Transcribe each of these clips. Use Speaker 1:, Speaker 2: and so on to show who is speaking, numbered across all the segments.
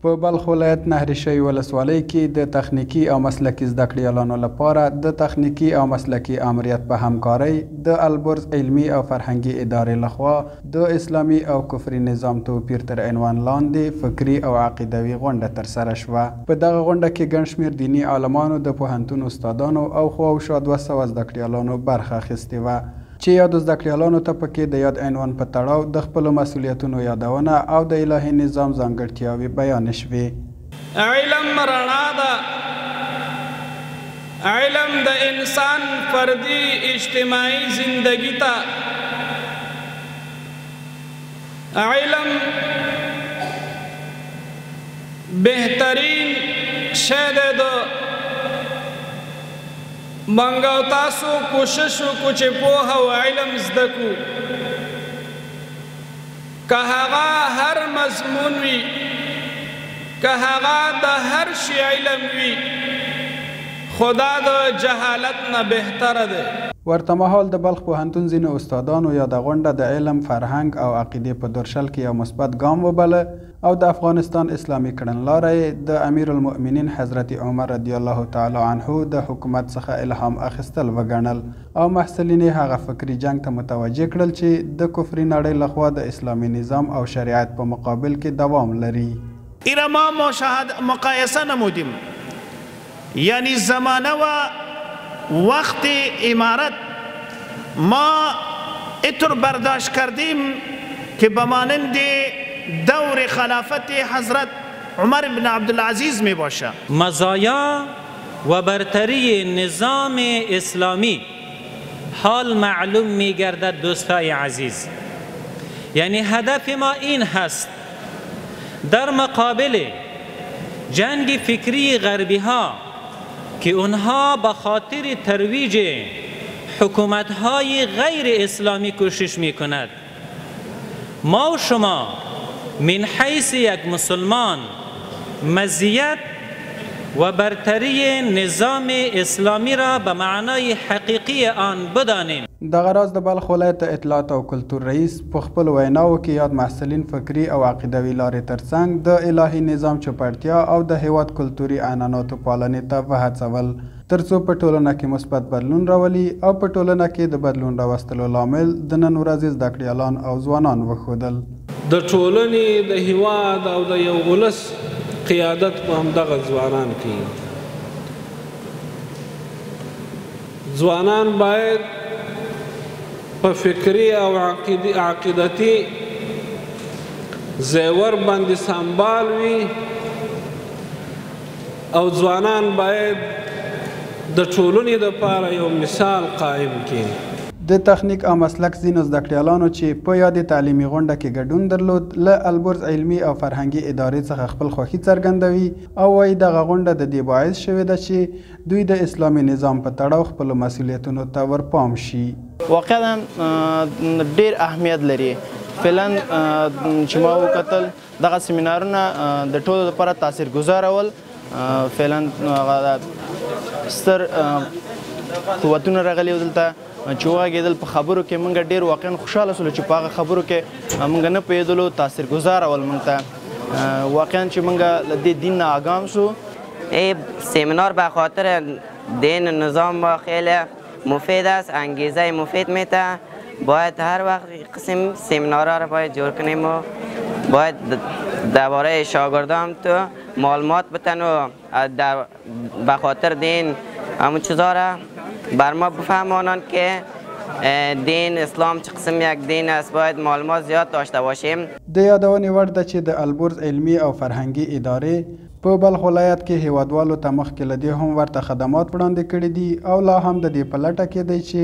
Speaker 1: په بلخ ولایت نهرشۍ ولسوالۍ کې د تخنیکي او مسلکي زده کړیالانو لپاره د تخنیکي او مسلکي آمریت په همکارۍ د البرز علمي او فرهنګي ادارې لخوا د اسلامي او کفري نظام توپیر تر عنوان لاندې فکري او عقیدوي غونډه ترسره شوه. په دغه غونډه کې ګڼ شمېر دیني عالمانو، د پوهنتون استادانو او خواوشا 200 زده کړیالانو برخه اخیستې وه چې یادو زده کړیالانو ته پکې د یاد عنوان په تړاو د خپلو مسؤلیتونو یادونه او د الهي نظام ځانګړتیاوې بیانې شوې.
Speaker 2: علم رڼا ده، علم د انسان فردي اجتماعي زندگی ته، علم بهترین شی دی. د منګ او تاسو کوشش وکړو چې پوهه او علم زده کړو، که هغه هر مضمون وي، که هغه د هر شي علم وي، خدا د جهالت نه بهتره دی.
Speaker 1: ورته مهال د بلخ پوهنتون ځینو استادانو یاده غونډه د علم، فرهنګ او عقیدې په درشل کې یو مثبت ګام وبله او د افغانستان اسلامي کړنلاره د امیر المؤمنین حضرت عمر رضی الله تعالی عنه د حکومت څخه الهام اخیستل وګڼل او محصلین هغه فکري جنگ ته متوجه کړل چې د کفري نړۍ لخوا د اسلامي نظام او شریعت په مقابل کې دوام لري.
Speaker 3: ایره ما مقایسه نمودیم، یعنی زمانه و وقت امارت ما اینطور برداشت کردیم که به مانند دور خلافت حضرت عمر بن عبدالعزیز می باشه.
Speaker 4: مزایا و برتری نظام اسلامی حال معلوم می گردد دوستای عزیز، یعنی هدف ما این هست در مقابل جنگ فکری غربی ها که اونها به خاطر ترویج حکومت‌های غیر اسلامی کوشش می‌کند، ما و شما من حیث یک مسلمان مزیت و برتری نظام اسلامی را به معنای حقیقی آن بدانیم.
Speaker 1: دغه راز د بلخ ولایت اطلاعات او کلتور رئیس په خپل ویناو کې یاد محصلین فکري او عقیدوي لارې ترڅنګ د الهي نظام چوپړتیا او د هیواد کلتوري عنعناتو پالنې ته وهڅول ترڅو په ټولنه کې مثبت بدلون راولي او په ټولنه کې د بدلون راوستلو لامل د نن ورځې زده کړیالان او ځوانان وښودل.
Speaker 2: د ټولنې د هیواد او د یو ولس قیادت په همدغه ځوانان کوي. ځوانان باید په فکري او عقیدتي زیور باندې سمبال وي او ځوانان باید د ټولنې دپاره یو مثال قایم کړي.
Speaker 1: د تخنیک او مسلک ځینو زده کړیالانو چې په یادې تعلیمي غونډه کې ګډون درلود له البرز علمي او فرهنګي ادارې څخه خپل خوښي څرګندوي او وایي دغه غونډه د دې باعث شوې ده چې دوی د اسلامي نظام په تړاو خپلو مسؤلیتونو ته ورپام شي.
Speaker 5: واقعا ډېر اهمیت لري. فعلا چې ما وکتل دغه سیمینارونه د ټولو لپاره تاثیرګذاره ول. فعلا ستر قوتونه راغلي وو دلته چې وغږېدل په خبرو کې موږ ډېر واقعا خوشحاله شولو چې په هغه خبرو کې موږ نه پوهېدلو، تاثیرګذاره ول موږ ته واقعا چې موږ له دې دین نه آگام شو.
Speaker 6: سیمینار به خاطر دین نظام ما خیلی مفید است، انگیزه مفید میده. باید هر وقت قسم سیمینارها را باید جور کنیم و باید درباره شاگردان تو معلومات بتن و به خاطر دین همون چیزا را بر ما بفهمانند که دین اسلام چه قسم یک دین است، باید معلومات زیاد داشته باشیم.
Speaker 1: د یادونې وړ ده چې د البرز علمي او فرهنګي ادارې په بلخ ولایت کې هیوادوالو ته مخکې له دې هم ورته خدمات وړاندې کړي دي او لا هم د دې په لټه کې دی چې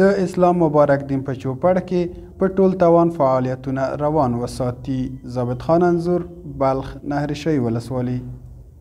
Speaker 1: د اسلام مبارک دین په چوپړ کې په ټول توان فعالیتونه روان وساتي. ضابط خان انځور، بلخ، نهرشۍ ولسوالي.